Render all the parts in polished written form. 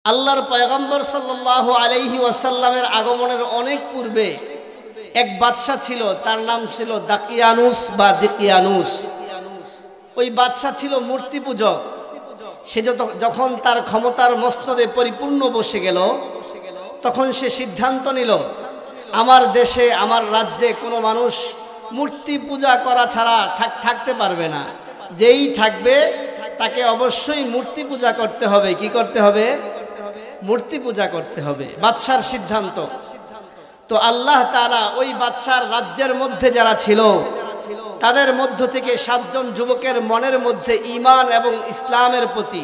আল্লাহর পয়গম্বর সাল্লাল্লাহু আলাইহি ওয়াসাল্লামের আগমনের অনেক পূর্বে এক বাদশা ছিল, তার নাম ছিল দাকিয়ানুস বা দিকিয়ানুস। ওই বাদশা ছিল মূর্তি পূজক। সে যখন তার ক্ষমতার মস্তদে পরিপূর্ণ বসে গেল, তখন সে সিদ্ধান্ত নিল, আমার দেশে আমার রাজ্যে কোনো মানুষ মূর্তি পূজা করা ছাড়া থাকতে পারবে না। যেই থাকবে তাকে অবশ্যই মূর্তি পূজা করতে হবে। কি করতে হবে? মূর্তি পূজা করতে হবে। বাদশার সিদ্ধান্ত। তো আল্লাহ তাআলা ওই বাদশার রাজ্যের মধ্যে যারা ছিল তাদের মধ্য থেকে 7 জন যুবকের মনের মধ্যে ঈমান এবং ইসলামের প্রতি,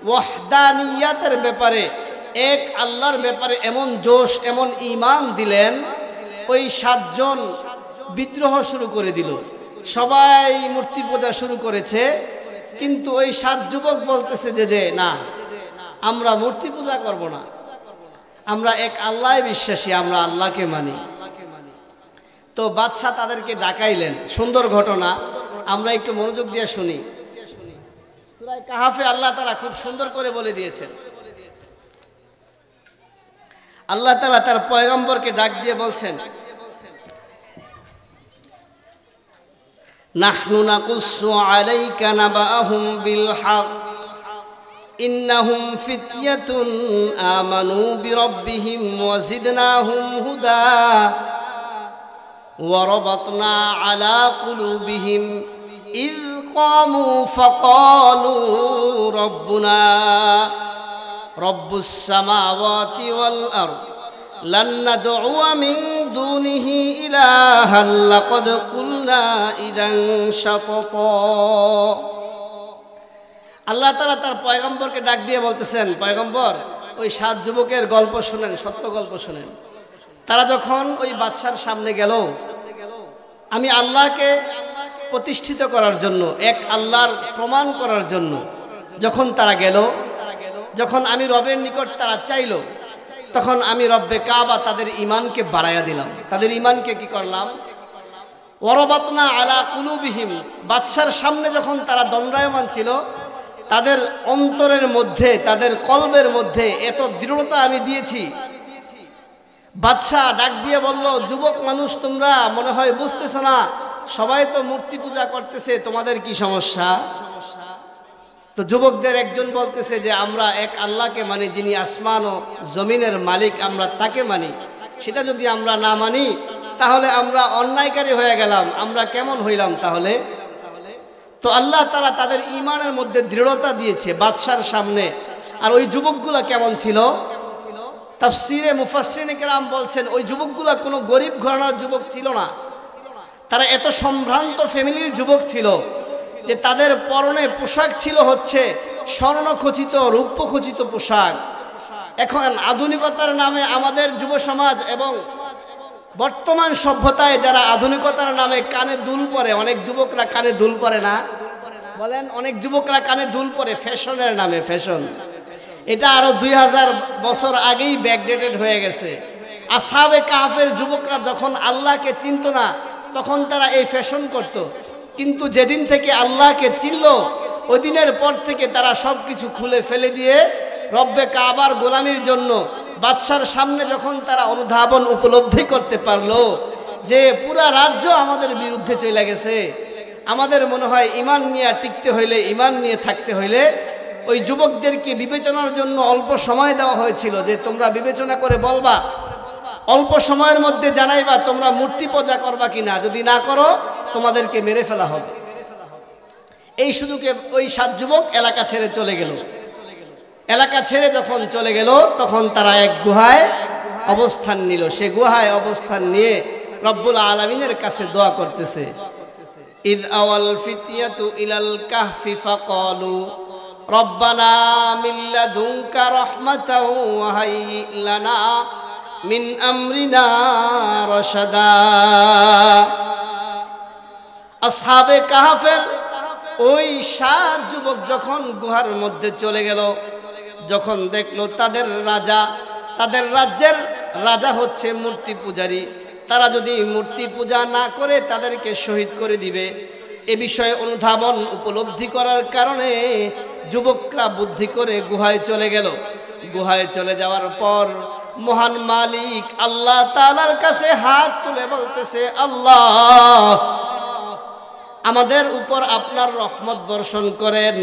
ওয়াহদানিয়াতের ব্যাপারে, এক আল্লাহর ব্যাপারে এমন জোশ, এমন ঈমান দিলেন, ওই 7 জন বিদ্রোহ শুরু করে দিল। সবাই মূর্তি পূজা শুরু করেছে, কিন্তু ওই 7 যুবক বলতেছে যে না, আমরা মূর্তি পূজা করব না, আমরা এক আল্লাহই বিশ্বাসী, আমরা আল্লাহকে মানি। তো বাদশা তাদেরকে ডাকাইলেন। সুন্দর ঘটনা, আমরা একটু মনোযোগ দিয়ে শুনি। সূরা কাহাফে আল্লাহ তাআলা খুব সুন্দর করে বলে দিয়েছেন। আল্লাহ তাআলা তার পয়গম্বরকে ডাক দিয়ে বলছেন, নাহনু নাকুসু আলাইকা নাবাহুম বিল হক ইন্নাহুম ফিতয়াতুন আমানু বিরাব্বিহিম ওয়া জিদনাহুম হুদা ওয়া রাবাতনা আলা কুলুবিহিম ইয কামু ফাকালু রাব্বুনা রব্বুস সামাওয়াতি ওয়াল আরদ লান নাদউ মিন দুনিহি ইলাহান লাকাদ কুলনা ইযান শাতাতা। আল্লাহ তাআলা তার পয়গম্বরকে ডাক দিয়ে বলতেছেন, পয়গম্বর, ওই 7 যুবকের গল্প শুনেন, সত্য গল্প শুনেন। তারা যখন ওই বাদশার সামনে গেল, আমি আল্লাহকে প্রতিষ্ঠিত করার জন্য, এক আল্লাহর প্রমাণ করার জন্য যখন তারা গেল, যখন আমি রবের নিকট তারা চাইল, তখন আমি রব্বে কাবা তাদের ঈমানকে বাড়াইয়া দিলাম। তাদের ঈমানকে কি করলাম? ওয়ারাবাতনা আলা কুলুবিহিম। বাদশার সামনে যখন তারা দণ্ডায়মান ছিল, তাদের অন্তরের মধ্যে, তাদের কলবের মধ্যে এত দৃঢ়তা আমি দিয়েছি। বাদশা ডাক দিয়ে বলল, যুবক মানুষ, তোমরা মনে হয় বুঝতেছো না, সবাই তো মূর্তি পূজা করতেছে, তোমাদের কি সমস্যা? তো যুবকদের একজন বলতেছে যে আমরা এক আল্লাহকে মানি, যিনি আসমান ও জমিনের মালিক, আমরা তাকে মানি। সেটা যদি আমরা না মানি তাহলে আমরা অন্যায়কারী হয়ে গেলাম, আমরা কেমন হইলাম তাহলে? তো আল্লাহ তাআলা তাদের ঈমানের মধ্যে দৃঢ়তা দিয়েছে বাদশার সামনে। আর ওই যুবকগুলা কেমন ছিল? তাফসীরে মুফাসসিরিনে কেরাম বলছেন, ওই যুবকগুলা কোনো গরিব ঘরানার যুবক ছিল না। তারা এত সম্ভ্রান্ত ফ্যামিলির যুবক ছিল যে তাদের পরনে পোশাক ছিল হচ্ছে স্বর্ণখচিত, রৌপ্যখচিত পোশাক। এখন আধুনিকতার নামে আমাদের যুব সমাজ এবং বর্তমান সভ্যতায় যারা আধুনিকতার নামে কানে দুল পরে, অনেক যুবকরা কানে দুল পরে না, বলেন, অনেক যুবকরা কানে দুল পরে ফ্যাশনের নামে। ফ্যাশন এটা আরো 2000 বছর আগেই ব্যাকডেটেড হয়ে গেছে। আসহাবে কাহফের যুবকরা যখন আল্লাহকে চিনত না, তখন তারা এই ফ্যাশন করত, কিন্তু যেদিন থেকে আল্লাহকে চিনল, ওই দিনের পর থেকে তারা সব কিছু খুলে ফেলে দিয়ে রব্বে কাবার গোলামির জন্য বাদশার সামনে যখন তারা অনুধাবন উপলব্ধি করতে পারলো যে পুরা রাজ্য আমাদের বিরুদ্ধে চলে গেছে, আমাদের মনে হয় ঈমান নিয়ে টিকতে হইলে, ঈমান নিয়ে থাকতে হইলে ওই যুবকদেরকে বিবেচনার জন্য অল্প সময় দেওয়া হয়েছিল যে তোমরা বিবেচনা করে বলবা, অল্প সময়ের মধ্যে জানাইবা তোমরা মূর্তি পূজা করবা কিনা, যদি না করো তোমাদেরকে মেরে ফেলা হবে। এই সুযোগে ওই 7 যুবক এলাকা ছেড়ে চলে গেল। এলাকা ছেড়ে যখন চলে গেল, তখন তারা এক গুহায় অবস্থান নিল। সে গুহায় অবস্থান নিয়ে রব্বুল আলামিনের কাছে দোয়া করতেছে। ইদ আওয়াল ফিতিয়াতু ইলাল কাহফি ফাকালু রব্বানা মিন লাদুনকা রাহমাতাও ওয়া হায়্যি লানা মিন আমরিনা রাশাদা। আসহাবে কাহফের ওই 7 যুবক যখন গুহার মধ্যে চলে গেল, যখন দেখলো তাদের রাজা, তাদের রাজ্যের রাজা হচ্ছে মূর্তি পূজারী, তারা যদি মূর্তি পূজা না করে তাদেরকে শহীদ করে দিবে, এ বিষয়ে অনুধাবন উপলব্ধি করার কারণে যুবকরা বুদ্ধি করে গুহায় চলে গেল। গুহায় চলে যাওয়ার পর মহান মালিক আল্লাহ তাআলার কাছে হাত তুলে বলতেছে, আল্লাহ আমাদের উপর আপনার রহমত বর্ষণ করেন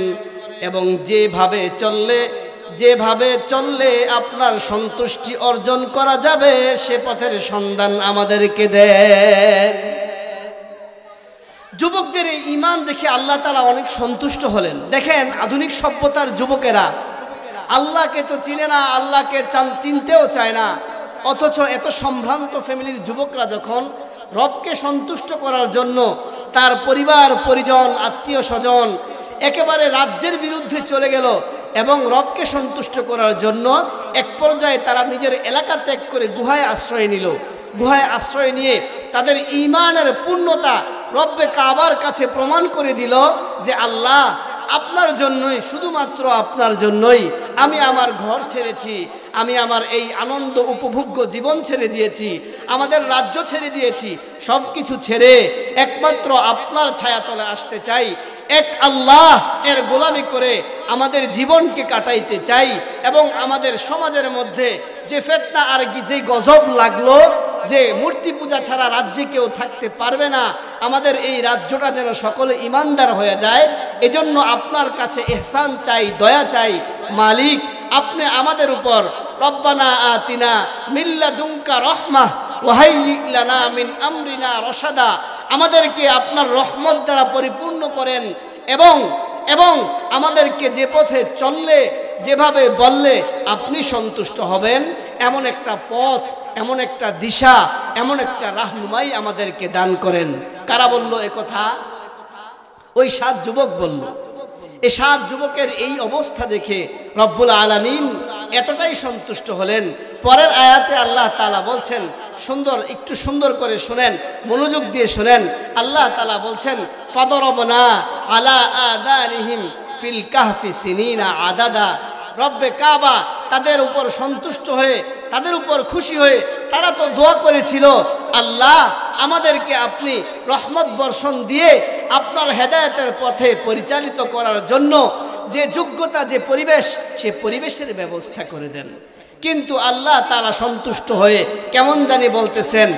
এবং যেভাবে চললে আপনার সন্তুষ্টি অর্জন করা যাবে সে পথের সন্ধান আমাদেরকে দেন। যুবকদের এই ঈমান দেখে আল্লাহ তাআলা অনেক সন্তুষ্ট হলেন। দেখেন আধুনিক সভ্যতার যুবকেরা আল্লাহকে তো চিনে না, আল্লাহকে চিনতেও চায় না, অথচ এত সম্ভ্রান্ত ফ্যামিলির যুবকরা যখন রবকে সন্তুষ্ট করার জন্য তার পরিবার পরিজন আত্মীয় স্বজন একেবারে রাজ্যের বিরুদ্ধে চলে গেল এবং রবকে সন্তুষ্ট করার জন্য এক পর্যায়ে তারা নিজের এলাকা ত্যাগ করে গুহায় আশ্রয় নিল। গুহায় আশ্রয় নিয়ে তাদের ঈমানের পূর্ণতা রব্বে কাবার কাছে প্রমাণ করে দিল যে আল্লাহ আপনার জন্যই, শুধুমাত্র আপনার জন্যই আমি আমার ঘর ছেড়েছি, আমি আমার এই আনন্দ উপভোগ্য জীবন ছেড়ে দিয়েছি, আমাদের রাজ্য ছেড়ে দিয়েছি, সব কিছু ছেড়ে একমাত্র আপনার ছায়াতলে আসতে চাই, এক আল্লাহ এর গোলামি করে আমাদের জীবনকে কাটাইতে চাই। এবং আমাদের সমাজের মধ্যে যে ফিতনা আর যে গজব লাগলো যে মূর্তি পূজা ছাড়া রাজ্যে কেউ থাকতে পারবে না, আমাদের এই রাজ্যটা যেন সকলে ইমানদার হয়ে যায়, এজন্য আপনার কাছে ইহসান চাই, দয়া চাই। মালিক আপনি আমাদের উপর রব্বানা আতিনা মিন লাদুনকা রাহমাহ ওয়া হাইয়্যি লানা মিন আমরিনা রশাদা, আমাদেরকে আপনার রহমত দ্বারা পরিপূর্ণ করেন এবং আমাদেরকে যে পথে চললে যেভাবে বললে আপনি সন্তুষ্ট হবেন এমন একটা পথ, এমন একটা দিশা, এমন একটা রাহনুমাই আমাদেরকে দান করেন। কারা বলল এ কথা? ওই 7 যুবক বলল। এই 7 যুবকের এই অবস্থা দেখে রব্বুল আলামিন এতটাই সন্তুষ্ট হলেন। পরের আয়াতে আল্লাহ তাআলা বলছেন, একটু সুন্দর করে শুনেন, মনোযোগ দিয়ে শুনেন। আল্লাহ তাআলা বলছেন, ফাদরবনা আলা আদানিহিম ফিল কাহফি সিনিনা আদাদা। রব্বে কাবা তাদের উপর সন্তুষ্ট হয়ে, তাদের উপর খুশি হয়ে তারা তো দোয়া করেছিল, আল্লাহ আমাদেরকে আপনি রহমত বর্ষণ দিয়ে আপনার হেদায়েতের পথে পরিচালিত করার জন্য যে যোগ্যতা, যে পরিবেশ, সে পরিবেশের ব্যবস্থা করে দেন। কিন্তু আল্লাহ তাআলা সন্তুষ্ট হয়ে কেমন জানি বলতেছেন,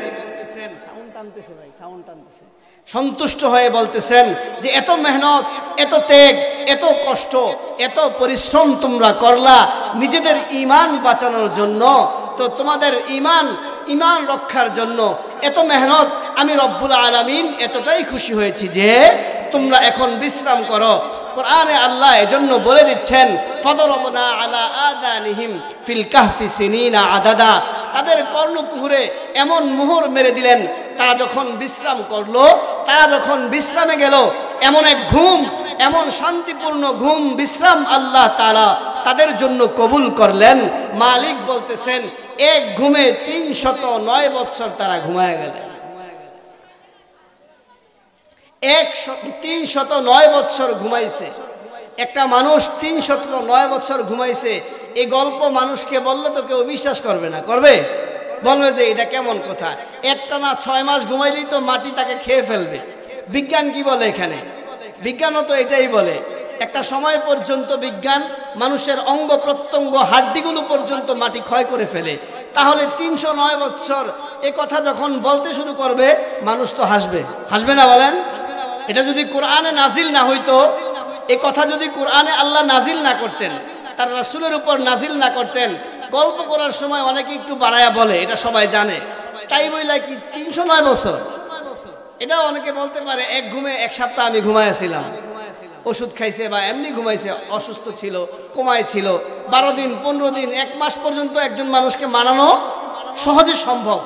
সন্তুষ্ট হয়ে বলতেছেন যে এত মেহনত, এত ত্যাগ, এত কষ্ট, এত পরিশ্রম তোমরা করলা নিজেদের ঈমান বাঁচানোর জন্য, তো তোমাদের ঈমান রক্ষার জন্য এত মেহনত, আমি রব্বুল আলামিন এতটাই খুশি হয়েছি যে তোমরা এখন বিশ্রাম করো। কোরআনে আল্লাহ এজন্য বলে দিচ্ছেন, ফাদরবনা আলা আদানিহিম ফিল কাহফি সিনিনা আদাদা, তাদের কর্ণকুহরে এমন মোহর মেরে দিলেন, তারা যখন বিশ্রাম করলো, তারা যখন বিশ্রামে গেল, এমন এক ঘুম, এমন শান্তিপূর্ণ ঘুম, বিশ্রাম আল্লাহ তাআলা তাদের জন্য কবুল করলেন। মালিক বলতেছেন এক ঘুমে 309 বৎসর তারা ঘুমায় গেলেন। 309 বৎসর ঘুমাইছে একটা মানুষ, 309 বৎসর ঘুমাইছে। এই গল্প মানুষকে বললে তো কেউ বিশ্বাস করবে না, করবে? বলবে যে এটা কেমন কথা, একটানা 6 মাস ঘুমাইলেই তো মাটি তাকে খেয়ে ফেলবে। বিজ্ঞান কি বলে এখানে? বিজ্ঞানও তো এটাই বলে, একটা সময় পর্যন্ত বিজ্ঞান মানুষের অঙ্গ প্রত্যঙ্গ, হাড্ডিগুলো পর্যন্ত মাটি ক্ষয় করে ফেলে। তাহলে 309 বৎসর এ কথা যখন বলতে শুরু করবে, মানুষ তো হাসবে, হাসবে না বলেন? এটা যদি কোরআনে নাজিল না হইতো, এ কথা যদি কোরআনে আল্লাহ নাজিল না করতেন, তার রাসূলের উপর নাজিল না করতেন, গল্প করার সময় অনেকে একটু বাড়ায়া বলে, এটা সবাই জানে, তাই বইলা কি 309 বছর? এটাও অনেকে বলতে পারে এক ঘুমে 1 সপ্তাহ আমি ঘুমাইছিলাম, ওষুধ খাইছে বা এমনি ঘুমাইছে, অসুস্থ ছিল, কোমায় ছিল। 12 দিন, 15 দিন, 1 মাস পর্যন্ত একজন মানুষকে মানানো সহজে সম্ভব।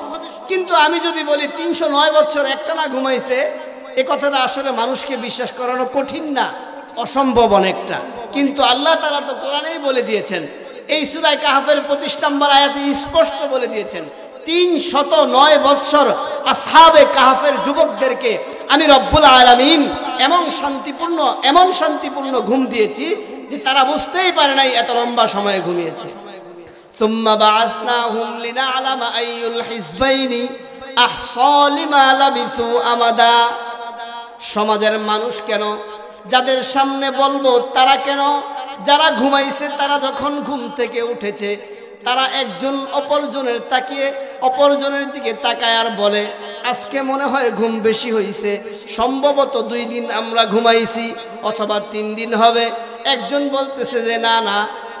কিন্তু আমি যদি বলি 309 বছর একটানা ঘুমাইছে, এ কথাটা আসলে মানুষকে বিশ্বাস করানো কঠিন না, অসম্ভব অনেকটা। কিন্তু আল্লাহ তাআলা তো কোরআনেই বলে দিয়েছেন, এই সূরা কাহফের 25 নম্বর আয়াতে স্পষ্ট বলে দিয়েছেন, 309 বৎসর আসহাবে কাহফের যুবকদেরকে আমি রব্বুল আলামিন এমন শান্তিপূর্ণ ঘুম দিয়েছি যে তারা বুঝতেই পারে নাই এত লম্বা সময় ঘুমিয়েছে। সুম্মা বাআসনাহুম লিনা'লামা আইয়ুল হিজবাইনি আহসা লিমা লাবিসু আমাদা। সমাজের মানুষ কেন, যাদের সামনে বলবো তারা কেন যারা ঘুমাইছে তারা যখন ঘুম থেকে উঠেছে তারা একজন অপরজনের দিকে তাকায় আর বলে, আজকে মনে হয় ঘুম বেশি হয়েছে, সম্ভবত 2 দিন আমরা ঘুমাইছি অথবা 3 দিন হবে। একজন বলতেছে যে না না,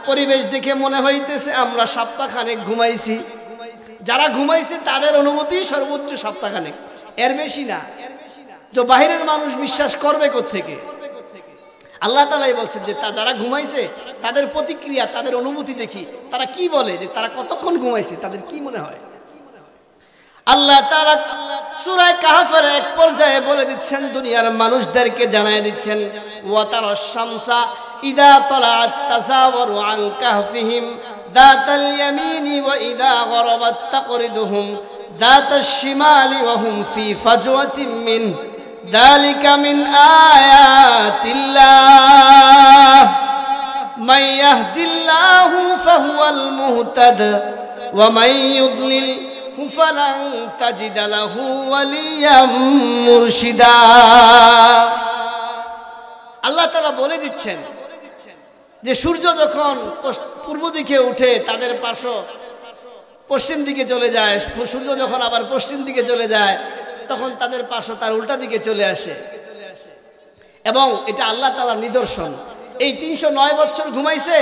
পরিবেশ দেখে মনে হইতেছে আমরা সপ্তাহখানেক ঘুমাইছি। যারা ঘুমাইছে তাদের অনুভূতি সর্বোচ্চ সপ্তাহখানেক, এর বেশি না। তো বাহিরের মানুষ বিশ্বাস করবে কোত্থেকে? আল্লাহ তাআলাই বলছেন যে যারা ঘুমাইছে তাদের প্রতিক্রিয়া, তাদের অনুভূতি দেখি তারা কি বলে, যে তারা কতক্ষণ ঘুমাইছে, তাদের কি মনে হয়। আল্লাহ তাআলা সূরা কাহফের এক পর্যায়ে বলে দিচ্ছেন, দুনিয়ার মানুষদেরকে জানায় দিচ্ছেন, ওয়া তারাশ শামসা ইদা তালাআত তাসাওয়ারু আন কাহফিহিম দাতাল ইয়ামিনি ওয়া ইদা গরাবাত তাকরিদুহুম দাতাশ শিমালি ওয়া হুম ফি ফাজওয়াতিন মিন যালিকা মিন আয়াতিল্লাহ মান ইয়াহদিল্লাহু ফাহুয়াল মুহতাদ ওয়া মান ইউদ্লিল ফালান তাজিদ লাহু ওয়ালিয়াম মুরশিদা। আল্লাহ তাআলা বলে দিচ্ছেন যে সূর্য যখন পূর্ব দিকে উঠে তাদের পাশে পশ্চিম দিকে চলে যায়, সূর্য যখন আবার পশ্চিম দিকে চলে যায় তখন তাদের পাশে তার উল্টা দিকে চলে আসে। এবং এটা আল্লাহ তাআলার নিদর্শন। এই 309 বছর ঘুমাইছে,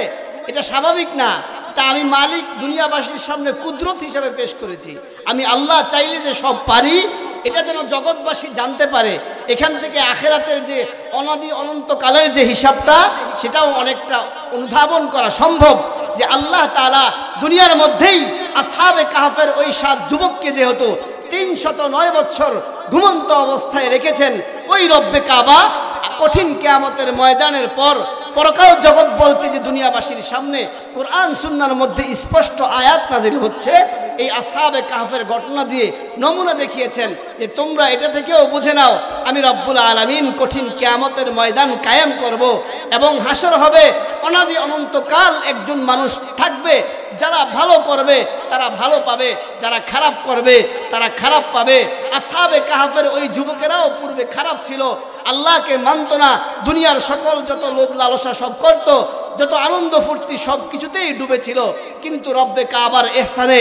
এটা স্বাভাবিক না, তা আমি মালিক দুনিয়াবাসীর সামনে কুদরত হিসাবে পেশ করেছি। আমি আল্লাহ চাইলে যে সব পারি, এটা যেন জগৎবাসী জানতে পারে। এখান থেকে আখেরাতের যে অনাদি অনন্তকালের যে হিসাবটা, সেটাও অনেকটা অনুধাবন করা সম্ভব যে আল্লাহ তাআলা দুনিয়ার মধ্যেই আসহাবে কাহফের ওই 7 যুবককে যেহেতু 309 বছর ঘুমন্ত অবস্থায় রেখেছেন, ওই রব্বে কাবা কঠিন কিয়ামতের ময়দানের পর পরকাল জগৎ বলতে যে দুনিয়াবাসীর সামনে কোরআন সুন্নাহর মধ্যে স্পষ্ট আয়াত নাজিল হচ্ছে, এই আসহাবে কাহফের ঘটনা দিয়ে নমুনা দেখিয়েছেন যে তোমরা এটা থেকেও বুঝে নাও আমি রব্বুল আলামিন কঠিন কিয়ামতের ময়দান কায়েম করব এবং হাসর হবে। অনাদি অনন্তকাল একজন মানুষ থাকবে, যারা ভালো করবে তারা ভালো পাবে, যারা খারাপ করবে তারা খারাপ পাবে। আসহাবে কাহফের ওই যুবকেরাও পূর্বে খারাপ ছিল, আল্লাহকে মানত না, দুনিয়ার সকল যত লোভ লালসা সব করত, যত আনন্দ ফুর্তি সব কিছুতেই ডুবেছিল। কিন্তু রব্বে কাবার ইহসানে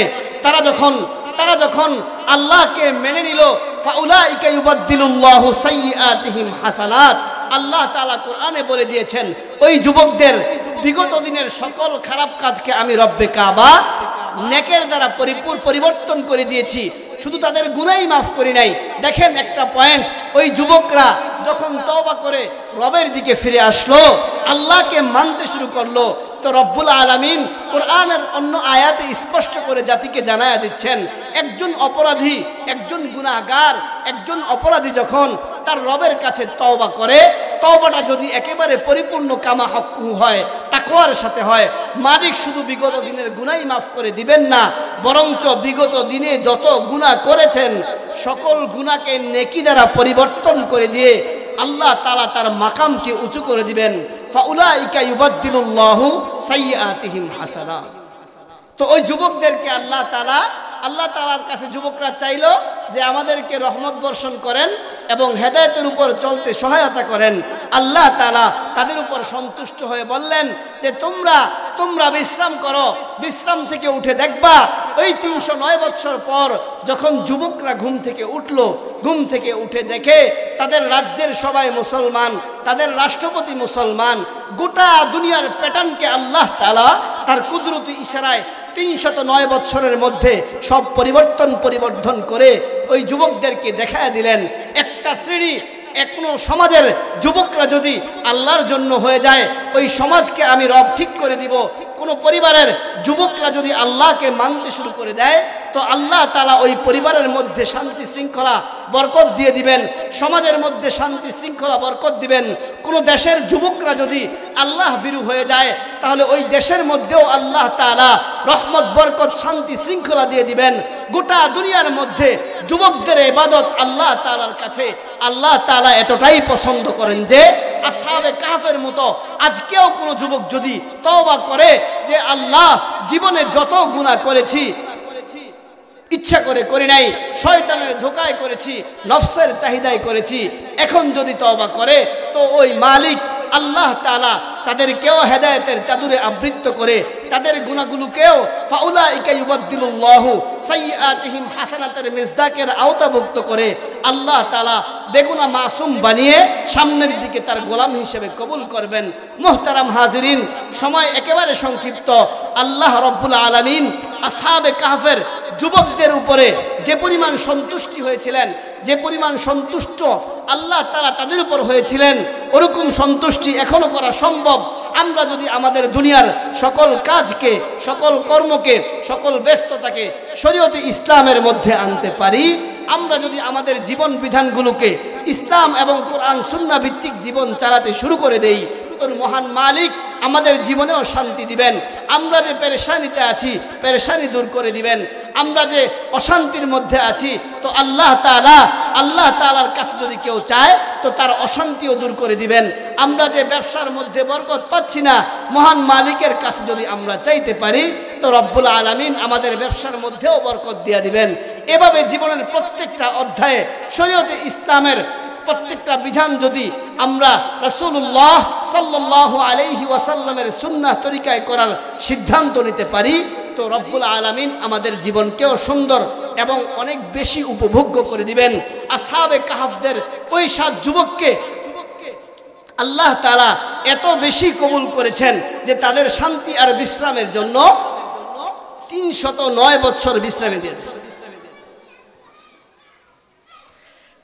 তারা যখন আল্লাহকে মেনে নিল, ফাউলাইকা ইউবাদদিলুল্লাহু সাইয়্যাতিহিম হাসানাত। আল্লাহ তাআলা কোরআনে বলে দিয়েছেন, ওই যুবকদের বিগত দিনের সকল খারাপ কাজকে আমি রব্বে কাবা নেকের দ্বারা পরিবর্তন করে দিয়েছি, শুধু তাদের গুনাহই মাফ করি নাই। দেখেন একটা পয়েন্ট, ওই যুবকরা যখন তওবা করে রবের দিকে ফিরে আসলো, আল্লাহকে মানতে শুরু করলো, তো রব্বুল আলামিন কোরআনের অন্য আয়াতে স্পষ্ট করে জাতিকে জানায়া দিচ্ছেন, একজন অপরাধী, একজন গুনাহগার, একজন অপরাধী যখন তার রবের কাছে তওবা করে, তওবাটা যদি একেবারে পরিপূর্ণ কামা হক্কু হয়, তাকওয়ার সাথে হয়, মালিক শুধু বিগত দিনের গুনাহই মাফ করে দিবেন না, বরঞ্চ বিগত দিনে যত গুনাহ করেছেন সকল গুনাহকে নেকি দ্বারা পরিবর্তন করে দিয়ে আল্লাহ তাআলা তার মাকামকে উঁচু করে দিবেন। ফাউলাইকা ইউবাদদিলুল্লাহু সাইয়্যাতিহিম হাসানাত। তো ওই যুবকদেরকে আল্লাহ তাআলার কাছে যুবকরা চাইলো যে আমাদেরকে রহমত বর্ষণ করেন এবং হেদায়েতের উপর চলতে সহায়তা করেন। আল্লাহ তাআলা তাদের উপর সন্তুষ্ট হয়ে বললেন যে তোমরা বিশ্রাম করো, বিশ্রাম থেকে উঠে দেখবা ওই 309 বছর পর যখন যুবকরা ঘুম থেকে উঠলো, ঘুম থেকে উঠে দেখে তাদের রাজ্যের সবাই মুসলমান, তাদের রাষ্ট্রপতি মুসলমান, গোটা দুনিয়ার প্যাটার্নকে আল্লাহ তাআলা তার কুদরতি ইশারায় 309 বছরের মধ্যে সব পরিবর্তন করে ওই যুবকদেরকে দেখায় দিলেন। একটা শ্রেণী কোনো সমাজের যুবকরা যদি আল্লাহর জন্য হয়ে যায়, ওই সমাজকে আমি রব ঠিক করে দিব। কোনো পরিবারের যুবকরা যদি আল্লাহকে মানতে শুরু করে দেয়, তো আল্লাহ তাআলা ওই পরিবারের মধ্যে শান্তি শৃঙ্খলা বরকত দিয়ে দিবেন, সমাজের মধ্যে শান্তি শৃঙ্খলা বরকত দিবেন। কোনো দেশের যুবকরা যদি আল্লাহ বিরু হয়ে যায়, তাহলে ওই দেশের মধ্যেও আল্লাহ তাআলা রহমত বরকত শান্তি শৃঙ্খলা দিয়ে দিবেন। গোটা দুনিয়ার মধ্যে যুবকদের ইবাদত আল্লাহ তাআলার কাছে আল্লাহ তাআলা এতটাই পছন্দ করেন যে আসহাবে কাহফের মতো আজকেও কোনো যুবক যদি তওবা করে যে আল্লাহ জীবনে যত গুনাহ করেছি, ইচ্ছা করে করি নাই, শয়তানের ধোকায় করেছি, নফসের চাহিদায় করেছি, এখন যদি তওবা করে তো ওই মালিক আল্লাহ তাআলা তাদেরকেও হেদায়েতের চাদরে আবৃত করে তাদের গুনাহগুলোকেও ফাউলাইকা ইউবাদদিলুল্লাহু সাইয়্যাতিহিম হাসানাতের মিজদাকের আওতাভুক্ত করে আল্লাহ তাআলা বেগুনা মাসুম বানিয়ে সামনের দিকে তার গোলাম হিসেবে কবুল করবেন। মুহতারাম হাজিরিন, সময় একেবারে সংক্ষিপ্ত। আল্লাহ রব্বুল আলামিন আসহাবে কাহফের যুবকদের উপরে যে পরিমাণ সন্তুষ্টি হয়েছিলেন, যে পরিমাণ সন্তুষ্ট আল্লাহ তাআলা তাদের উপর হয়েছিলেন, ওরকম সন্তুষ্টি এখনো করা সম্ভব আমরা যদি আমাদের দুনিয়ার সকল কাজকে, সকল কর্মকে, সকল ব্যস্ততাকে শরীয়তে ইসলামের মধ্যে আনতে পারি। আমরা যদি আমাদের জীবন বিধানগুলোকে ইসলাম এবং কোরআন সুন্নাহ ভিত্তিক জীবন চালাতে শুরু করে দেই, তোর মহান মালিক আমাদের জীবনেও শান্তি দিবেন। আমরা যে পেরেশানিতে আছি, পেরেশানি দূর করে দিবেন। আমরা যে অশান্তির মধ্যে আছি, তো আল্লাহ তাআলার কাছে যদি কেউ চায় তো তার অশান্তিও দূর করে দিবেন। আমরা যে ব্যবসার মধ্যে বরকত পাচ্ছি না, মহান মালিকের কাছে যদি আমরা চাইতে পারি তো রব্বুল আলামিন আমাদের ব্যবসার মধ্যেও বরকত দিয়ে দিবেন। এভাবে জীবনের প্রত্যেকটা অধ্যায়ে শরীয়তে ইসলামের প্রত্যেকটা বিধান যদি আমরা রাসূলুল্লাহ সাল্লাল্লাহু আলাইহি ওয়াসাল্লামের সুন্নাহ তরিকায় করার সিদ্ধান্ত নিতে পারি তো রব্বুল আলামিন আমাদের জীবনকেও সুন্দর এবং অনেক বেশি উপভোগ্য করে দিবেন। আসহাবে কাহফদের ওই 7 যুবককে আল্লাহ তাআলা এত বেশি কবুল করেছেন যে তাদের শান্তি আর বিশ্রামের জন্য 309 বছর বিশ্রামে দিয়েছেন।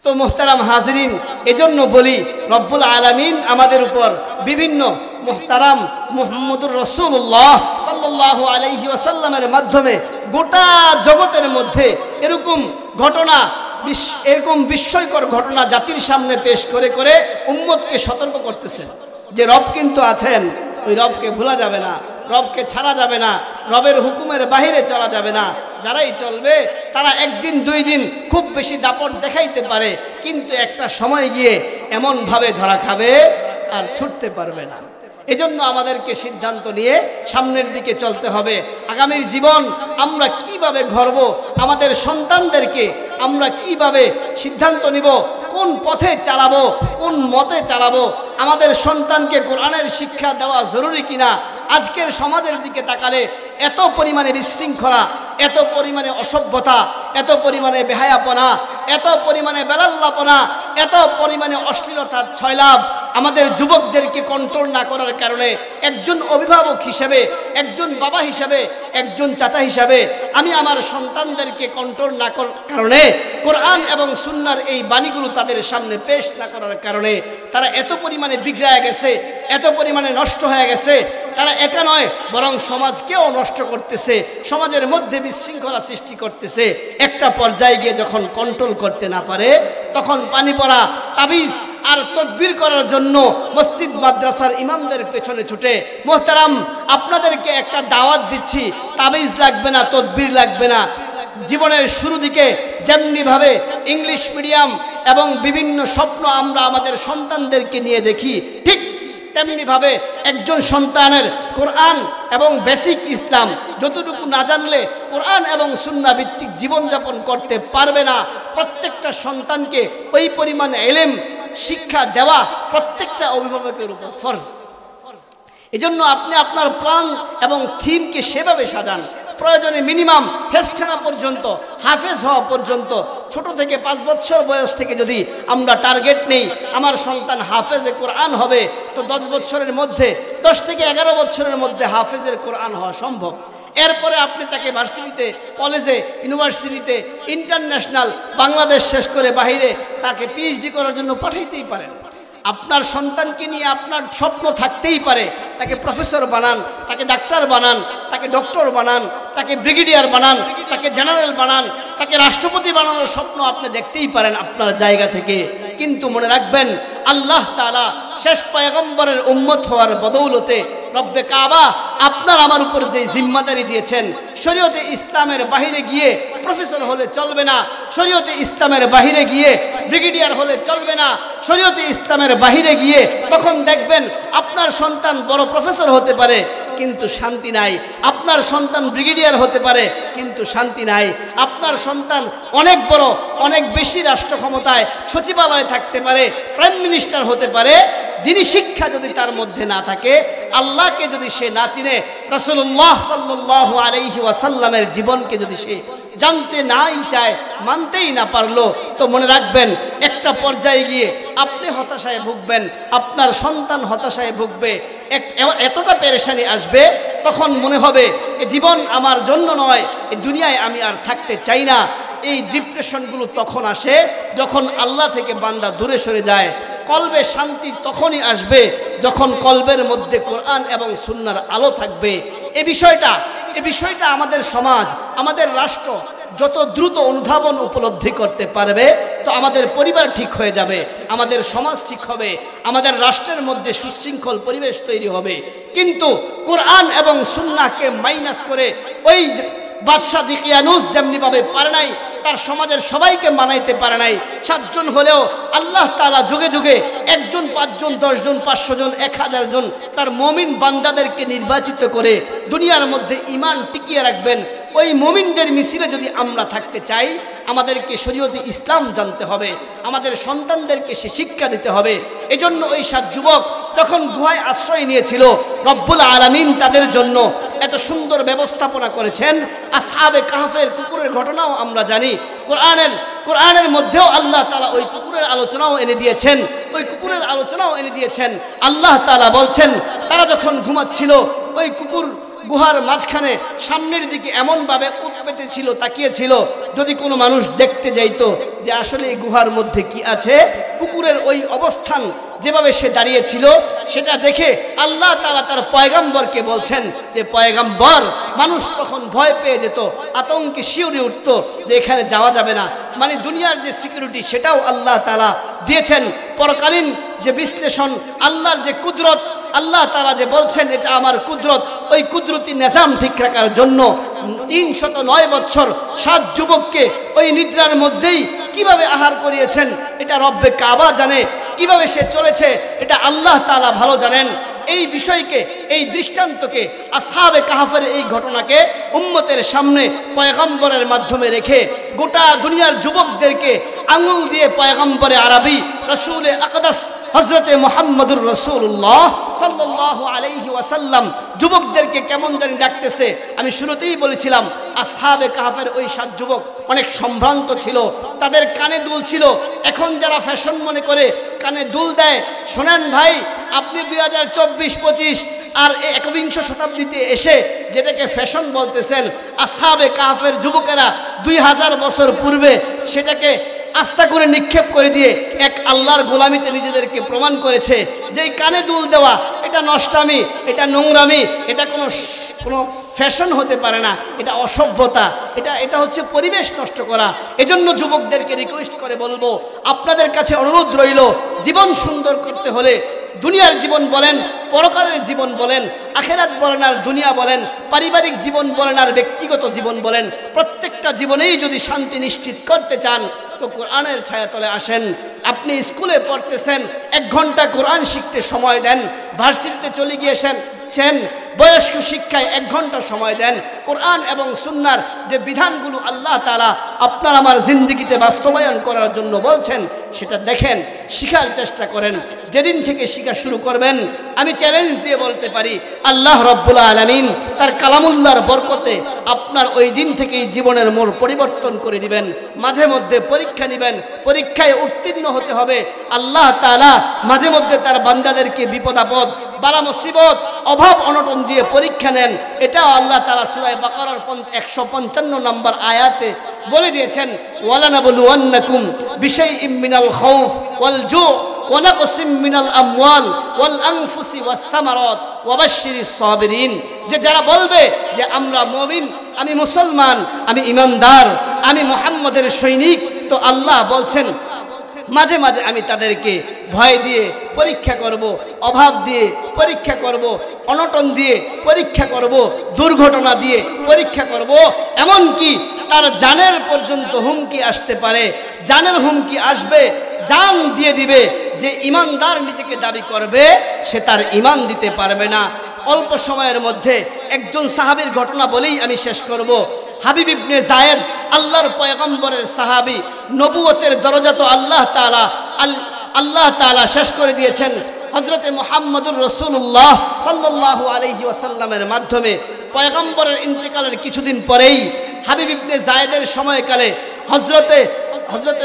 তো মুহতারাম হাজিরিন, এজন্য বলি রব্বুল আলামিন আমাদের উপর বিভিন্ন মুহতারাম মুহাম্মদুর রাসূলুল্লাহ সাল্লাল্লাহু আলাইহি ওয়াসাল্লামের মাধ্যমে গোটা জগতের মধ্যে এরকম ঘটনা, এরকম বিস্ময়কর ঘটনা জাতির সামনে পেশ করে করে উম্মতকে সতর্ক করতেছেন যে রব কিন্তু আছেন, ওই রবকে ভোলা যাবে না, রবকে ছাড়া যাবে না, রবের হুকুমের বাহিরে চলা যাবে না। যারাই চলবে তারা একদিন 2 দিন খুব বেশি দাপট দেখাইতে পারে, কিন্তু একটা সময় গিয়ে এমনভাবে ধরা খাবে আর ছুটতে পারবে না। এজন্য আমাদেরকে সিদ্ধান্ত নিয়ে সামনের দিকে চলতে হবে। আগামীর জীবন আমরা কিভাবে গড়ব, আমাদের সন্তানদেরকে আমরা কিভাবে সিদ্ধান্ত নিব, কোন পথে চালাবো, কোন মতে চালাবো, আমাদের সন্তানকে কোরআনের শিক্ষা দেওয়া জরুরি কিনা। আজকের সমাজের দিকে তাকালে এত পরিমাণে বিশৃঙ্খলা, এত পরিমাণে অসভ্যতা, এত পরিমাণে বেহায়াপনা, এত পরিমাণে বেলাল্লাপনা, এত পরিমাণে অশ্লীলতার ছয়লাভ আমাদের যুবকদেরকে কন্ট্রোল না করার কারণে একজন অভিভাবক হিসেবে, একজন বাবা হিসেবে, একজন চাচা হিসেবে আমি আমার সন্তানদেরকে কন্ট্রোল না করার কারণে, কোরআন এবং সুন্নাহর এই বাণীগুলো তাদের সামনে পেশ না করার কারণে তারা এত পরিমাণে বিগড়ায় গেছে, এত পরিমাণে নষ্ট হয়ে গেছে। তারা একা নয়, বরং সমাজকেও নষ্ট করতেছে, সমাজের মধ্যে বিশৃঙ্খলা সৃষ্টি করতেছে। একটা পর্যায়ে গিয়ে যখন কন্ট্রোল করতে না পারে তখন পানি পড়া, তাবিজ আর তকবীর করার জন্য মসজিদ মাদ্রাসার ইমামদের পেছনে ছুটে। মোহতারাম, আপনাদেরকে একটা দাওয়াত দিচ্ছি, তাবিজ লাগবে না, তকবীর লাগবে না। জীবনের শুরু দিকে যেমনিভাবে ইংলিশ মিডিয়াম এবং বিভিন্ন স্বপ্ন আমরা আমাদের সন্তানদেরকে নিয়ে দেখি, ঠিক তেমনিভাবে একজন সন্তানের কোরআন এবং বেসিক ইসলাম যতটুকু না জানলে কোরআন এবং সুন্নাহ ভিত্তিক জীবনযাপন করতে পারবে না। প্রত্যেকটা সন্তানকে ওই পরিমাণ ইলম শিক্ষা দেওয়া প্রত্যেকটা অভিভাবকের উপর ফরজ। এজন্য আপনি আপনার প্ল্যান এবং থিমকে সেভাবে সাজান। প্রয়োজনে মিনিমাম হেফজখানা পর্যন্ত, হাফেজ হওয়া পর্যন্ত, ছোট থেকে 5 বছর বয়স থেকে যদি আমরা টার্গেট নেই আমার সন্তান হাফেজে কোরআন হবে, তো 10 বছরের মধ্যে, 10 থেকে 11 বছরের মধ্যে হাফেজের কোরআন হওয়া সম্ভব। এরপরে আপনি তাকে ভার্সিটিতে, কলেজে, ইউনিভার্সিটিতে, ইন্টারন্যাশনাল, বাংলাদেশ শেষ করে বাহিরে তাকে পিএইচডি করার জন্য পাঠাইতেই পারেন। আপনার সন্তানকে নিয়ে আপনার স্বপ্ন থাকতেই পারে, তাকে প্রফেসর বানান, তাকে ডাক্তার বানান, তাকে ডক্টর বানান, তাকে ব্রিগেডিয়ার বানান, তাকে জেনারেল বানান, তাকে রাষ্ট্রপতি বানানোর স্বপ্ন আপনি দেখতেই পারেন আপনার জায়গা থেকে। কিন্তু মনে রাখবেন, আল্লাহ তাআলা শেষ পয়গম্বরের উম্মত হওয়ার বদৌলতে রব্বে কাবা আপনার আমার উপর যে জিম্মাদারি দিয়েছেন, শরীয়তে ইসলামের বাহিরে গিয়ে প্রফেসর হলে চলবে না, শরীয়তে ইসলামের বাহিরে গিয়ে ব্রিগেডিয়ার হলে চলবে না, শরীয়তে ইসলামের বাহিরে গিয়ে তখন দেখবেন আপনার সন্তান বড় প্রফেসর হতে পারে কিন্তু শান্তি নাই, আপনার সন্তান ব্রিগেডিয়ার হতে পারে কিন্তু শান্তি নাই, আপনার সন্তান অনেক বড়, অনেক বেশি রাষ্ট্র ক্ষমতায় সচিবালয়ে থাকতে পারে, প্রাইম মিনিস্টার হতে পারে, দ্বীনি শিক্ষা যদি তার মধ্যে না থাকে, আল্লাহকে যদি সে না চিনে, রাসূলুল্লাহ সাল্লাল্লাহু আলাইহি ওয়াসাল্লামের জীবনকে যদি সে জানতে নাই চায়, মানতেই না পারলো, তো মনে রাখবেন একটা পর্যায়ে গিয়ে আপনি হতাশায় ভুগবেন, আপনার সন্তান হতাশায় ভুগবে, এতটা পেরেশানি আসবে, তখন মনে হবে এ জীবন আমার জন্য নয়, এই দুনিয়ায় আমি আর থাকতে চাই না। এই ডিপ্রেশনগুলো তখন আসে যখন আল্লাহ থেকে বান্দা দূরে সরে যায়। কলবে শান্তি তখনই আসবে যখন কলবের মধ্যে কোরআন এবং সুন্নাহর আলো থাকবে। এই বিষয়টা আমাদের সমাজ, আমাদের রাষ্ট্র যত দ্রুত অনুধাবন উপলব্ধি করতে পারবে, তো আমাদের পরিবার ঠিক হয়ে যাবে, আমাদের সমাজ ঠিক হবে, আমাদের রাষ্ট্রের মধ্যে সুশৃঙ্খল পরিবেশ তৈরি হবে। কিন্তু কোরআন এবং সুন্নাহকে মাইনাস করে ওই বাদশাহ দিকিয়ানুস যেমনিভাবে পারে নাই, তার সমাজের সবাইকে মানাইতে পারে নাই, 7 জন হলেও আল্লাহ তাআলা যুগে যুগে 1 জন, 5 জন, 10 জন, 500 জন, 1000 জন তার মুমিন বান্দাদেরকে নির্বাচিত করে দুনিয়ার মধ্যে ঈমান টিকিয়ে রাখবেন। ওই মুমিনদের মিছিলে যদি আমরা থাকতে চাই, আমাদেরকে শরীয়তে ইসলাম জানতে হবে, আমাদের সন্তানদেরকে সে শিক্ষা দিতে হবে। এজন্য ওই 7 যুবক যখন গুহায় আশ্রয় নিয়েছিল, রব্বুল আলামিন তাদের জন্য এত সুন্দর ব্যবস্থাপনা করেছেন। আসহাবে কাহফের কুকুরের ঘটনাও আমরা জানি, কোরআনের মধ্যেও আল্লাহ তাআলা ওই কুকুরের আলোচনাও এনে দিয়েছেন, ওই কুকুরের আলোচনাও এনে দিয়েছেন। আল্লাহ তাআলা বলছেন, তারা যখন ঘুমাচ্ছিল, ওই কুকুর গুহার মাঝখানে সামনের দিকে এমনভাবে উৎপেতে ছিল, তাকিয়েছিল, যদি কোনো মানুষ দেখতে যাইতো যে আসলে এই গুহার মধ্যে কি আছে, কুকুরের ওই অবস্থান যেভাবে সে দাঁড়িয়েছিল, সেটা দেখে আল্লাহ তাআলা তার পয়গম্বরকে বলছেন যে পয়গম্বর, মানুষ তখন ভয় পেয়ে যেত, আতঙ্কে শিউরে উঠত যে এখানে যাওয়া যাবে না। মানে দুনিয়ার যে সিকিউরিটি সেটাও আল্লাহ তাআলা দিয়েছেন, পরকালীন যে বিশ্লেষণ, আল্লাহর যে কুদরত, আল্লাহ তাআলা যে বলছেন এটা আমার কুদরত, ওই কুদরতি নিজাম ঠিক রাখার জন্য 309 বছর 7 যুবককে ওই নিদ্রার মধ্যেই কিভাবে আহার করিয়েছেন এটা রব্বে কাবা জানে, কিভাবে সে চলেছে এটা আল্লাহ তাআলা ভালো জানেন। এই বিষয়কে, এই দৃষ্টান্তকে, আসহাবে কাহফের এই ঘটনাকে উম্মতের সামনে পয়গম্বরের মাধ্যমে রেখে গোটা দুনিয়ার যুবকদেরকে আঙুল দিয়ে পয়গম্বরে আরবি রাসূলে আকদাস হযরতে মুহাম্মদুর রাসূলুল্লাহ সাল্লাল্লাহু আলাইহি ওয়াসাল্লাম যুবকদেরকে কেমন জানি ডাকতেছে। আমি শুরুতেই বলেছিলাম, আসহাবে কাহফের ওই 7 যুবক অনেক সম্ভ্রান্ত ছিল, তাদের কানে দুল ছিল। এখন যারা ফ্যাশন মনে করে কানে দুল দেয়, শোনেন ভাই, আপনি 2024-25 আর 21 শতাব্দীতে এসে যেটাকে ফ্যাশন বলতেছেন, আসহাবে কাহফের যুবকেরা 2000 বছর পূর্বে সেটাকে আস্থা করে নিক্ষেপ করে দিয়ে এক আল্লাহর গোলামিতে নিজেদেরকে প্রমাণ করেছে যে এই কানে দুল দেওয়া এটা নষ্টামি, এটা নোংরামি, এটা কোনো ফ্যাশন হতে পারে না, এটা অসভ্যতা, এটা হচ্ছে পরিবেশ নষ্ট করা। এজন্য যুবকদেরকে রিকোয়েস্ট করে বলবো, আপনাদের কাছে অনুরোধ রইল, জীবন সুন্দর করতে হলে দুনিয়ার জীবন বলেন, পরকালের জীবন বলেন, আখেরাত বলেন আর দুনিয়া বলেন, পারিবারিক জীবন বলেন আর ব্যক্তিগত জীবন বলেন, প্রত্যেকটা জীবনেই যদি শান্তি নিশ্চিত করতে চান তো কোরআনের ছায়াতলে আসেন। আপনি স্কুলে পড়তেছেন, 1 ঘন্টা কোরআন শিখতে সময় দেন, ভার্সিটিতে চলে গিয়েছেন, বয়স্ক শিক্ষায় 1 ঘন্টা সময় দেন। কোরআন এবং সুন্নাহর যে বিধানগুলো আল্লাহ তাআলা আপনার আমার জিন্দেগিতে বাস্তবায়ন করার জন্য বলছেন, সেটা দেখেন, শিখার চেষ্টা করেন। যেদিন থেকে শিখা শুরু করবেন, আমি চ্যালেঞ্জ দিয়ে বলতে পারি, আল্লাহ রব্বুল আলামিন তার কালামুল্লাহর বরকতে আপনার ওই দিন থেকেই জীবনের মোড় পরিবর্তন করে দিবেন। মাঝে মধ্যে পরীক্ষা নেবেন, পরীক্ষায় উত্তীর্ণ হতে হবে। আল্লাহ তাআলা মাঝে মধ্যে তার বান্দাদেরকে বিপদ আপদ, বালা মুসিবত, অভাব অনটন দিয়ে পরীক্ষা নেন। এটাও আল্লাহ তাআলা সূরা বাকারার 155 নম্বর আয়াতে বলে দিয়েছেন, ওয়ালানাবলুওয়ান্নাকুম বিশাইইম মিনাল খাউফ ওয়াল জু' ওয়া নাকসিম মিনাল আমওয়াল ওয়াল আনফুসি ওয়াস সামারাত ওয়া বাশশিরিস সাবিরিন। যে যারা বলবে যে আমরা মুমিন, আমি মুসলমান, আমি ঈমানদার, আমি মুহাম্মদের সৈনিক, তো আল্লাহ বলছেন মাঝে মাঝে আমি তাদেরকে ভয় দিয়ে পরীক্ষা করব, অভাব দিয়ে পরীক্ষা করব, অনটন দিয়ে পরীক্ষা করব, দুর্ঘটনা দিয়ে পরীক্ষা করব, এমনকি তার জানের পর্যন্ত হুমকি আসতে পারে। জানের হুমকি আসবে, জান দিয়ে দিবে। যে ঈমানদার নিজেকে দাবি করবে, সে তার ঈমান দিতে পারবে না। অল্প সময়ের মধ্যে একজন সাহাবীর ঘটনা বলেই আমি শেষ করব। হাবিব ইবনে যায়েদ, আল্লাহর পয়গম্বরের সাহাবী, নবুয়তের দরজা তো আল্লাহ তাআলা শেষ করে দিয়েছেন। হযরতে মুহাম্মদুর রাসূলুল্লাহ সাল্লাল্লাহু আলাইহি ওয়াসাল্লামের মাধ্যমে পয়গম্বরের ইন্তেকালের কিছুদিন পরেই হাবিব ইবনে যায়েদের সময়কালে হযরতে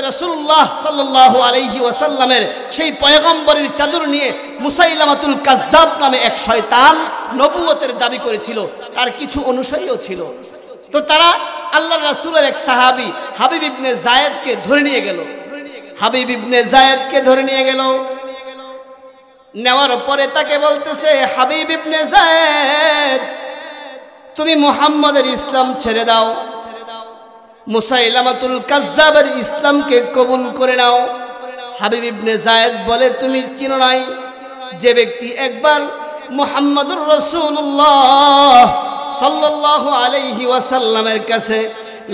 রাসূলুল্লাহ সাল্লাল্লাহু আলাইহি ওয়াসাল্লামের সেই পয়গম্বরের চাদর নিয়ে মুসাইলামাতুল কাজ্জাব নামে এক শয়তান নবুয়তের দাবি করেছিল। তার কিছু অনুসারীও ছিল। তো তারা আল্লাহর রাসূলের এক সাহাবী হাবিব ইবনে যায়েদকে ধরে নিয়ে গেল। হাবিব ইবনে যায়েদকে ধরে নিয়ে গেল। নেওয়ার পরে তাকে বলতেছে, হাবিব ইবনে যায়েদ, তুমি মুহাম্মদের ইসলাম ছেড়ে দাও, মুসাইলামাতুল কাজ্জাবের ইসলামকে কবুল করে নাও। হাবিব ইবনে যায়েদ বলে, তুমি চিনো নাই যে ব্যক্তি একবার মুহাম্মদুর রাসূলুল্লাহ সাল্লাল্লাহু আলাইহি ওয়াসাল্লামের কাছে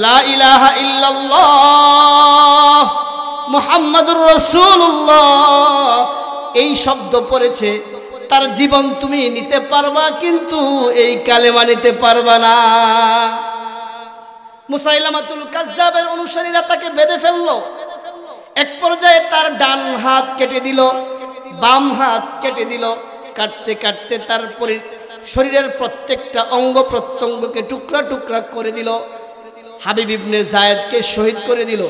লা ইলাহা ইল্লাল্লাহ মুহাম্মদুর রাসূলুল্লাহ এই শব্দ পড়েছে, তার জীবন তুমি নিতে পারবা, কিন্তু এই কালেমা নিতে পারবা না। মুসাইলামাতুল কাজ্জাবের অনুসারীরা তাকে বেঁধে ফেললো। এক পর্যায়ে তার ডান হাত কেটে দিল, বাম হাত কেটে দিল। কাটতে কাটতে তার শরীরের প্রত্যেকটা অঙ্গ প্রত্যঙ্গকে টুকরা টুকরা করে দিল। হাবিব ইবনে যায়েদকে শহীদ করে দিল।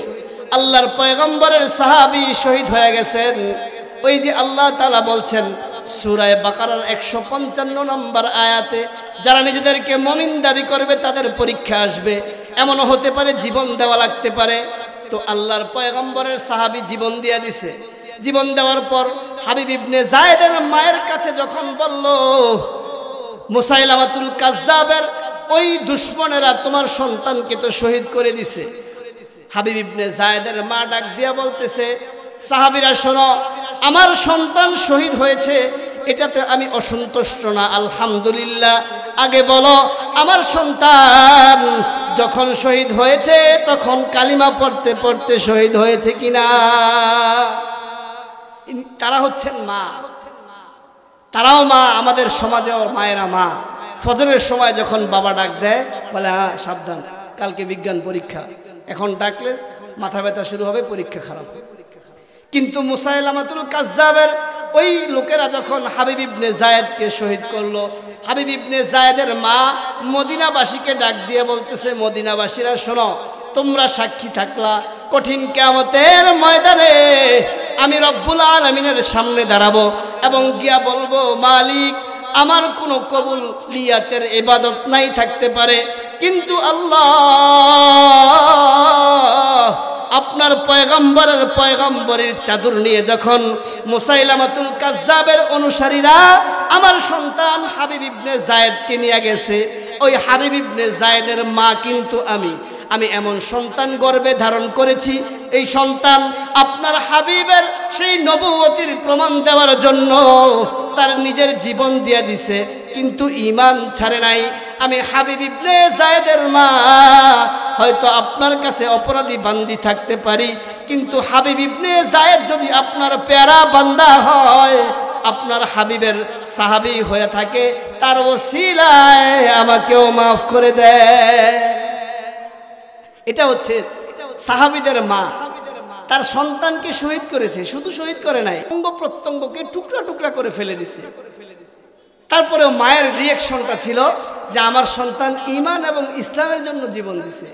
আল্লাহর পয়গম্বরের সাহাবী শহীদ হয়ে গেছেন। ওই যে আল্লাহ তাআলা বলছেন সূরা বাকারার 155 নম্বর আয়াতে, যারা নিজেদেরকে মুমিন দাবি করবে তাদের পরীক্ষা আসবে। এমনও হতে পারে জীবন দেওয়া লাগতে পারে। তো আল্লাহর পয়গম্বরের সাহাবী জীবন দিয়ে দিছে। জীবন দেওয়ার পর হাবিব ইবনে যায়েদের মায়ের কাছে যখন বলল, মুসাইলামাতুল কাজ্জাবের ওই দুশমনেরা তোমার সন্তানকে তো শহীদ করে দিছে, হাবিব ইবনে যায়েদের মা ডাক দিয়া বলতেছে, সাহাবীরা শোনো, আমার সন্তান শহীদ হয়েছে, এটাতে আমি অসন্তুষ্ট না, আলহামদুলিল্লাহ। আগে বলো, আমার সন্তান যখন শহীদ হয়েছে তখন কালিমা পড়তে পড়তে শহীদ হয়েছে কিনা? তারা হচ্ছেন মা, তারাও মা, আমাদের সমাজেও মায়েরা মা। ফজরের সময় যখন বাবা ডাক দেয়, বলে হ্যাঁ সাবধান, কালকে বিজ্ঞান পরীক্ষা, এখন ডাকলে মাথা ব্যথা শুরু হবে, পরীক্ষা খারাপ হবে। কিন্তু মুসাইলামাতুল কাজ্জাবের ওই লোকেরা যখন হাবিব ইবনে যায়েদকে শহীদ করলো, হাবিব ইবনে যায়েদের মা মদিনাবাসীকে ডাক দিয়ে বলতেছে, মদিনাবাসীরা শোনো, তোমরা সাক্ষী থাকলা, কঠিন কিয়ামতের ময়দানে আমি রব্বুল আলামিনের সামনে দাঁড়াবো এবং গিয়া বলবো, মালিক, আমার কোনো কবুলিয়াতের ইবাদত নাই থাকতে পারে, কিন্তু আল্লাহ আপনার পয়গম্বরের চাদর নিয়ে যখন মুসাইলামাতুল কাজ্জাবের অনুসারীরা আমার সন্তান হাবিব ইবনে যায়েদকে নিয়ে গেছে, ওই হাবিব ইবনে যায়েদের মা কিন্তু আমি এমন সন্তান গর্ভে ধারণ করেছি, এই সন্তান আপনার হাবিবের সেই নবুয়তির প্রমাণ দেওয়ার জন্য তার নিজের জীবন দিয়ে দিছে, কিন্তু ঈমান ছাড়ে নাই। আমি হাবিব ইবনে যায়েদের মা হয়তো আপনার কাছে অপরাধী বান্দি থাকতে পারি, কিন্তু হাবিব ইবনে যায়েদ যদি আপনার প্যারা বান্দা হয়, আপনার হাবিবের সাহাবী হয়ে থাকে, তার ওসিলায় আমাকেও মাফ করে দেয়। এটা হচ্ছে সাহাবীদের মা, তার সন্তানকে শহীদ করেছে, শুধু শহীদ করে নাই, অঙ্গ প্রত্যঙ্গকে টুকরা টুকরা করে ফেলে দিছে। তারপরেও মায়ের রিয়াকশনটা ছিল যে আমার সন্তান ঈমান এবং ইসলামের জন্য জীবন দিছে,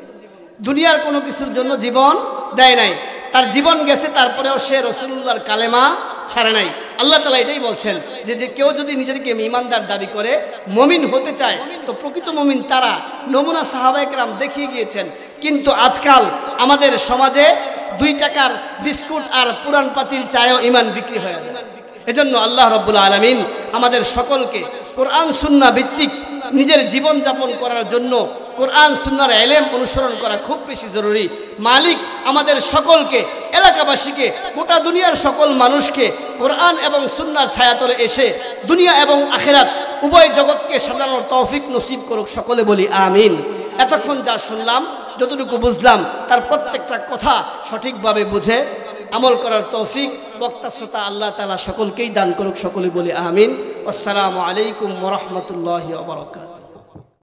দুনিয়ার কোনো কিছুর জন্য জীবন দেয় নাই। তার জীবন গেছে, তারপরেও সে রাসূলুল্লাহর কালেমা ছাড়ে নাই। আল্লাহ তাআলা এটাই বলছেন যে কেউ যদি নিজেকে ঈমানদার দাবি করে, মুমিন হতে চায়, তো প্রকৃত মুমিন তারা। নমুনা সাহাবায়ে কেরাম দেখিয়ে গিয়েছেন। কিন্তু আজকাল আমাদের সমাজে 2 টাকার বিস্কুট আর পুরান পাতির চায়ও ঈমান বিক্রি হয়ে যায়। এজন্য আল্লাহ রাব্বুল আলামিন আমাদের সকলকে কোরআন সুন্নাহ ভিত্তিক নিজের জীবন যাপন করার জন্য কোরআন সুন্নাহর ইলম অনুসরণ করা খুব বেশি জরুরি। মালিক আমাদের সকলকে, এলাকাবাসীকে, গোটা দুনিয়ার সকল মানুষকে কোরআন এবং সুন্নাহর ছায়াতলে এসে দুনিয়া এবং আখিরাত উভয় জগৎকে সাজানোর তৌফিক নসিব করুক, সকলে বলি আমিন। এতক্ষণ যা শুনলাম, যতটুকু বুঝলাম, তার প্রত্যেকটা কথা সঠিকভাবে বুঝে আমল করার তৌফিক বক্তা শ্রোতা আল্লাহ তাআলা সকলকেই দান করুক, সকলে বলি আমিন। আসসালামু আলাইকুম ওয়া রাহমাতুল্লাহি ওয়া বারাকাতুহু।